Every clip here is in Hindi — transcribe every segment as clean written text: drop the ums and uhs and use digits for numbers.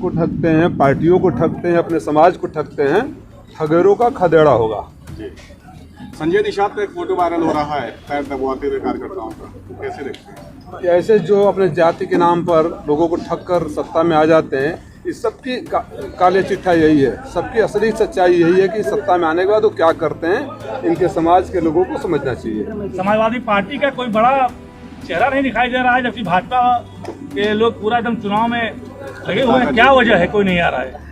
को ठगते हैं, पार्टियों को ठगते हैं, अपने समाज को ठगते हैं, ठगेरों का खदेड़ा होगा। संजय निषाद का एक फोटो वायरल हो रहा है पैर दबाते हुए कार्यकर्ताओं का, कैसे देखते हैं? ऐसे जो अपने जाति के नाम पर लोगों को ठग कर सत्ता में आ जाते हैं, इस सबकी काले चिट्ठा यही है। सबकी असली सच्चाई यही है कि सत्ता में आने के बाद वो क्या करते हैं, इनके समाज के लोगों को समझना चाहिए। समाजवादी पार्टी का कोई बड़ा चेहरा नहीं दिखाई दे रहा है, जबकि भाजपा के लोग पूरा एकदम चुनाव में लगे हुए हैं। क्या वजह है, कोई नहीं आ रहा है?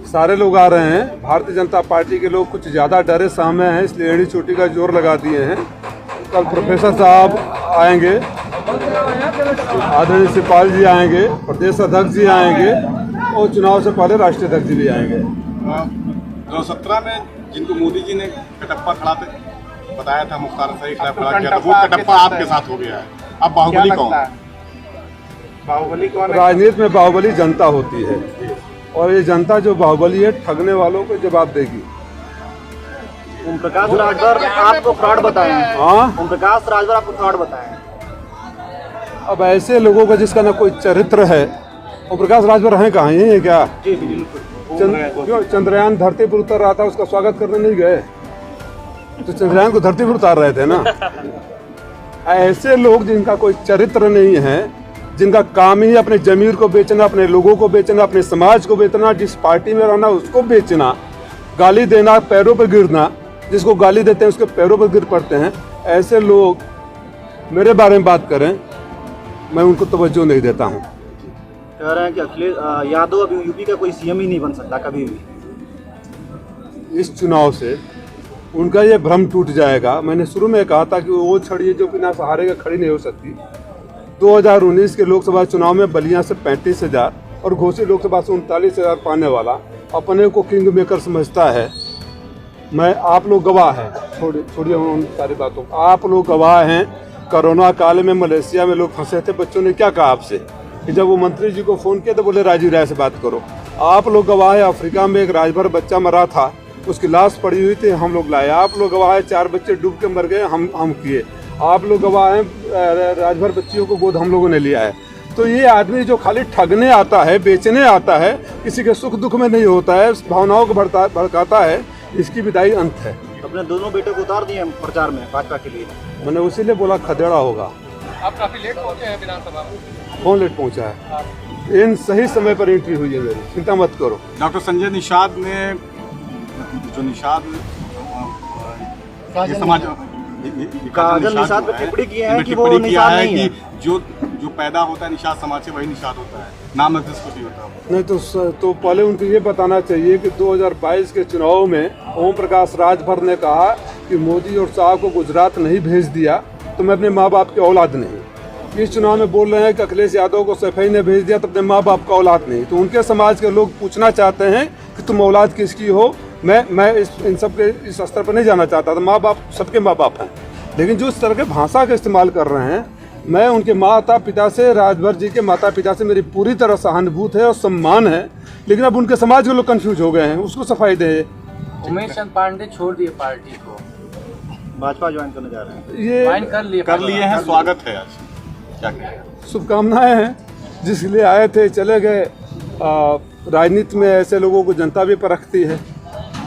सारे लोग आ रहे हैं। भारतीय जनता पार्टी के लोग कुछ ज़्यादा डरे सहमे हैं, इसलिए एड़ी चोटी का जोर लगा दिए हैं। कल प्रोफेसर साहब आएंगे, आदरणीय शिवपाल जी आएंगे, प्रदेश अध्यक्ष जी आएंगे और चुनाव से पहले राष्ट्रीय अध्यक्ष जी भी आएंगे। 2017 में जिनको मोदी जी ने कटप्पा खड़ा बताया था, मुख्तार अंसारी के खिलाफ खड़ा किया था, वो कटप्पा आपके साथ हो गया है। अब बाहुबली कौन? बाहुबली कौन? राजनीति में बाहुबली जनता होती है और ये जनता जो बाहुबली है, ठगने वालों को जवाब देगी। ओम प्रकाश राजभर आपको फ्रॉड बताए हैं? हाँ, ओम प्रकाश राजभर आपको फ्रॉड बताए हैं? अब ऐसे लोगों का जिसका ना कोई चरित्र है, ओम प्रकाश राजभर हैं कहाँ, यही है क्या? क्यों चंद्रयान धरती पर उतर रहा था, उसका स्वागत करने नहीं गए? तो चंद्रयान को धरती पर उतार रहे थे ना। ऐसे लोग जिनका कोई चरित्र नहीं है, जिनका काम ही अपने जमीर को बेचना, अपने लोगों को बेचना, अपने समाज को बेचना, जिस पार्टी में रहना उसको बेचना, गाली देना, पैरों पर गिरना, जिसको गाली देते हैं उसके पैरों पर गिर पड़ते हैं, ऐसे लोग मेरे बारे में बात करें, मैं उनको तवज्जो नहीं देता हूँ। कह रहे हैं कि अखिलेश यादव अभी यूपी का कोई सीएम ही नहीं बन सकता कभी भी। इस चुनाव से उनका ये भ्रम टूट जाएगा। मैंने शुरू में कहा था कि वो छड़ी जो बिना सहारे के खड़ी नहीं हो सकती। 2019 के लोकसभा चुनाव में बलिया से 35,000 और घोसी लोकसभा से 39,000 पाने वाला अपने को किंग मेकर समझता है। मैं, आप लोग गवाह हैं, छोड़िए उन सारी बातों, आप लोग गवाह हैं। कोरोना काल में मलेशिया में लोग फंसे थे, बच्चों ने क्या कहा आपसे कि जब वो मंत्री जी को फ़ोन किया तो बोले राजीव राय से बात करो। आप लोग गवाह है, अफ्रीका में एक राजभर बच्चा मरा था, उसकी लाश पड़ी हुई थी, हम लोग लाए। आप लोग गवाह है, 4 बच्चे डूब के मर गए, हम किए। आप लोग गवाह हैं, राजभर बच्चियों को गोद हम लोगों ने लिया है। तो ये आदमी जो खाली ठगने आता है, बेचने आता है, किसी के सुख दुख में नहीं होता है, भावनाओं को भड़काता है, इसकी विदाई अंत है। अपने दोनों बेटों को उतार दिए प्रचार में भाजपा के लिए। मैंने उसीलिए बोला खदेड़ा होगा। आप काफी लेट पहुंचे हैं विधानसभा में। कौन लेट पहुंचा है? इन सही समय पर एंट्री हुई है मेरी, चिंता मत करो। डॉक्टर संजय निषाद ने जो निषाद ये समाज काजल निषाद पे टिप्पणी की है कि वो टिप्पणी किया निषाद है नहीं है। कि जो पैदा होता है निषाद समाज से वही निषाद होता है, नाम एक्जिस्ट कुछ नहीं होता। नहीं तो पहले उनको ये बताना चाहिए कि 2022 के चुनाव में ओम प्रकाश राजभर ने कहा कि मोदी और शाह को गुजरात नहीं भेज दिया तो मैं अपने माँ बाप की औलाद नहीं। इस चुनाव में बोल रहे हैं कि अखिलेश यादव को सफाई ने भेज दिया तो अपने माँ बाप का औलाद नहीं। तो उनके समाज के लोग पूछना चाहते हैं कि तुम औलाद किसकी हो। मैं इन सब के इस स्तर पर नहीं जाना चाहता था। माँ बाप सबके माँ बाप हैं, लेकिन जो इस तरह के भाषा का इस्तेमाल कर रहे हैं, मैं उनके माता पिता से, राजभर जी के माता पिता से मेरी पूरी तरह सहानुभूति है और सम्मान है, लेकिन अब उनके समाज के लोग कंफ्यूज हो गए हैं, उसको सफाई दे। उमेश चंद पांडे छोड़ दिए पार्टी को, भाजपा ज्वाइन करने जा रहे हैं। ये ज्वाइन कर लिए हैं, स्वागत है आज, क्या कहें? शुभकामनाएं हैं, जिसके लिए आए थे चले गए। राजनीति में ऐसे लोगों को जनता भी परखती है।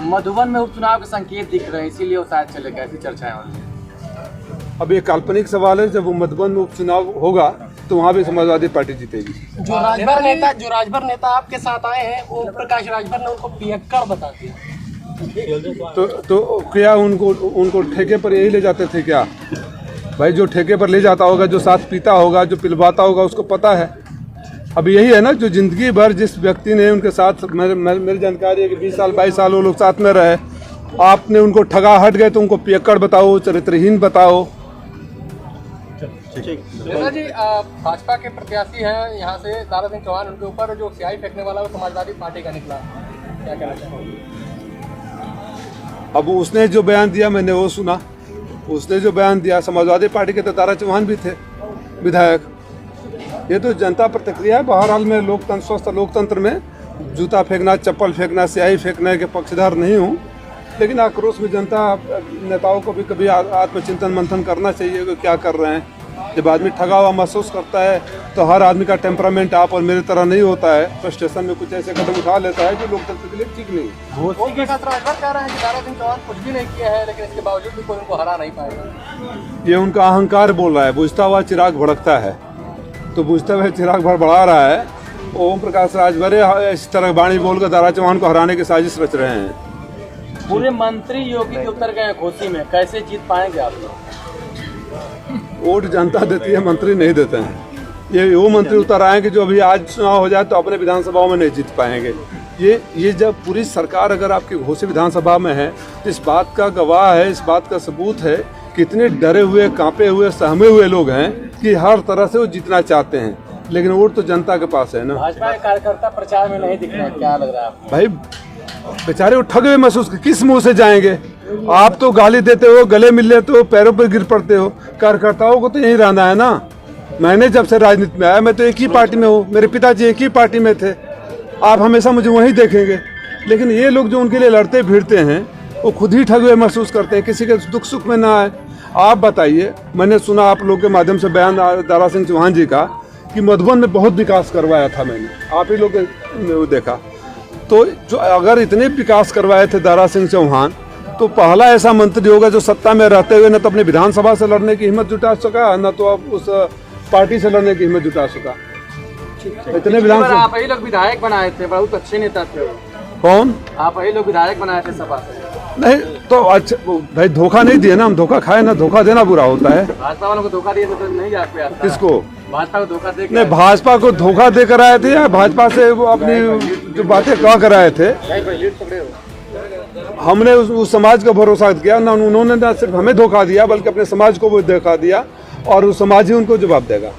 मधुबन में उपचुनाव के संकेत दिख रहे हैं, इसीलिए वो शायद चले गए, ऐसी चर्चाएं हो रही हैं। अब ये काल्पनिक सवाल है, जब वो मधुबन में उपचुनाव होगा तो वहाँ भी समाजवादी पार्टी जीतेगी। जो राजभर नेता आपके साथ आए हैं, वो प्रकाश राजभर ने उनको पियक्कड़ बता दिया। तो क्या उनको ठेके पर यही ले जाते थे क्या? भाई जो ठेके पर ले जाता होगा, जो साथ पीता होगा, जो पिलवाता होगा, उसको पता है। अब यही है ना, जो जिंदगी भर जिस व्यक्ति ने उनके साथ, मेरी जानकारी है कि 20 साल 22 साल वो लोग साथ में रहे, आपने उनको ठगा हट गए तो उनको पियक्कड़ बताओ, चरित्रहीन बताओ। नेता जी, भाजपा के प्रत्याशी हैं यहाँ से दारा सिंह चौहान, उनके ऊपर जो स्याही फेंकने वाला वो समाजवादी पार्टी का निकला, क्या कहना चाहेंगे? अब उसने जो बयान दिया मैंने वो सुना। उसने जो बयान दिया, समाजवादी पार्टी के तो दारा चौहान भी थे विधायक। ये तो जनता प्रतिक्रिया है। बहरहाल में लोकतंत्र, स्वस्थ लोकतंत्र में जूता फेंकना, चप्पल फेंकना, स्याही फेंकने के पक्षधर नहीं हूँ, लेकिन आक्रोश में जनता नेताओं को भी कभी आत्मचिंतन मंथन करना चाहिए कि क्या कर रहे हैं। जब आदमी ठगा हुआ महसूस करता है तो हर आदमी का टेम्परामेंट आप और मेरी तरह नहीं होता है। फ्रस्ट्रेशन में कुछ ऐसे कदम उठा लेता है जो लोकतंत्र के लिए ठीक नहीं है। ओम प्रकाश राजभर कह रहे हैं कि दारा सिंह चौहान कुछ भी नहीं किया है, लेकिन इसके बावजूद भी कोई उनको हरा नहीं पाएगा। ये उनका अहंकार बोल रहा है, बुझता हुआ चिराग भड़कता है, तो बुझता हुआ चिराग बढ़ा रहा है। ओम प्रकाश राजभर इस तरह बाणी बोलकर दारा चौहान को हराने की साजिश रच रहे हैं। पूरे मंत्री योगी के उतर गए हैं घोसी में, कैसे जीत पाएंगे आप लोग? वोट जनता देती है, मंत्री नहीं देते हैं। ये वो मंत्री उतर आए कि जो अभी आज चुनाव हो जाए तो अपने विधानसभाओं में नहीं जीत पाएंगे। ये जब पूरी सरकार अगर आपकी घोसी विधानसभा में है तो इस बात का गवाह है, इस बात का सबूत है कितने डरे हुए, कांपे हुए, सहमे हुए लोग हैं कि हर तरह से वो जीतना चाहते हैं, लेकिन वोट तो जनता के पास है ना। भाजपा के कार्यकर्ता प्रचार में नहीं दिख रहे हैं, क्या लग रहा है आपको? भाई बेचारे वो ठगे हुए महसूस, किस मुंह से जाएंगे? आप तो गाली देते हो, गले मिल लेते हो, पैरों पर गिर पड़ते हो। कार्यकर्ताओं को तो यही रहना है ना। मैंने जब से राजनीति में आया मैं तो एक ही पार्टी में हूँ, मेरे पिताजी एक ही पार्टी में थे, आप हमेशा मुझे वहीं देखेंगे। लेकिन ये लोग जो उनके लिए लड़ते भिड़ते हैं वो खुद ही ठगे हुए महसूस करते हैं, किसी के दुख सुख में ना आए। आप बताइए, मैंने सुना आप लोग के माध्यम से बयान दारा सिंह चौहान जी का कि मधुबन में बहुत विकास करवाया था मैंने, आप ही लोग ने देखा। तो जो अगर इतने विकास करवाए थे दारा सिंह चौहान, तो पहला ऐसा मंत्री होगा जो सत्ता में रहते हुए न तो अपनी विधानसभा से लड़ने की हिम्मत जुटा सका, न तो अब उस पार्टी से लड़ने की हिम्मत जुटा सका। इतने विधानसभा आप ही लोग विधायक बनाए थे, बहुत अच्छे नेता थे। कौन? आप ही लोग विधायक बनाए थे सभा से। नहीं तो अच्छा भाई, धोखा नहीं दिए ना, हम धोखा खाए ना, धोखा देना बुरा होता है। भाजपा वालों को धोखा दिए तो नहीं जा पाया। किसको? भाजपा को धोखा दे नहीं, भाजपा को धोखा दे कर आए थे या भाजपा से वो अपनी जो बातें कह कर आए थे? हमने उस समाज का भरोसा किया ना, उन्होंने ना सिर्फ हमें धोखा दिया बल्कि अपने समाज को भी धोखा दिया, और उस समाज ही उनको जवाब देगा।